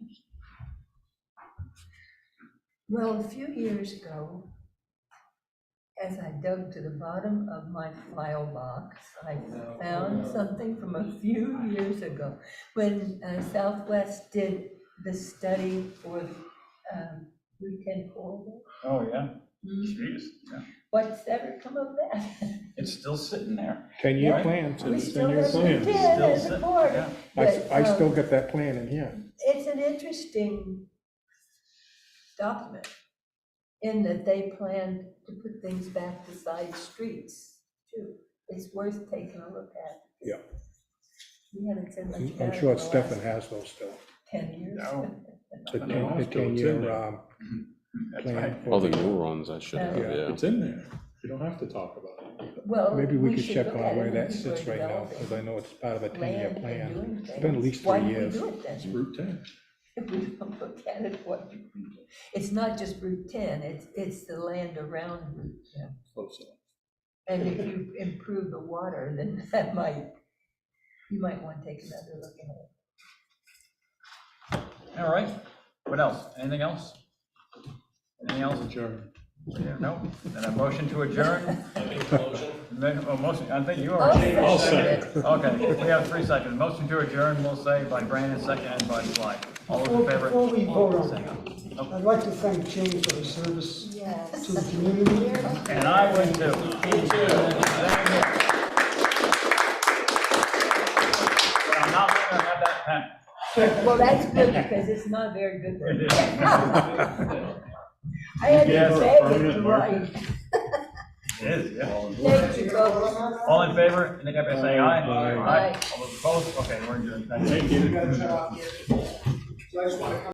Well, a few years ago, as I dug to the bottom of my file box, I found something from a few years ago when Southwest did the study for Route 10 corridor. Oh, yeah, jeez, yeah. What's ever come of that? It's still sitting there. 10-year Right. plan. We still 10-year have plan. Route 10 Still as a sitting, corridor. yeah. I still got that plan in here. It's an interesting document in that they plan to put things back to side streets too. It's worth taking a look at. Yeah. We haven't said much I'm about it sure in the Stefan last has those still. 10 years. No. The No, 10 it's in 10-year there. That's plan. right. for All the the- new ones I should have, Yeah. yeah. It's in there. You don't have to talk about it. Well, Maybe we could should check look on at where it that when people sits are right now, developing because I know it's part of a 10-year land and plan. doing It's been at things. least Why 3 do we years. do it then? It's Route 10. If we don't look at it, what do we do? It's not just Route 10, it's the land around Route 10. Close enough. And if you improve the water, then you might want to take another look at it. All right, what else? Anything else? Anything else? Adjourn. Yeah, no, then a motion to adjourn. Motion, I think you I'll already. I'll second it. Okay, we have 3 seconds. Motion to adjourn, we'll say by Brandon, second by Sly. All those in favor? Before we vote on that, I'd like to thank Jane for her service Yes. to the community. And I would too. I'm not gonna have that Well, that's good, because it's not very good for It me. is. I had to Yes, beg it permanent to marker. write. It is, yeah. Thank you, folks. All in favor, indicate by saying aye. Aye. All those opposed, okay, we're adjourned. Thank you. You gotta shut off here. So I just wanna come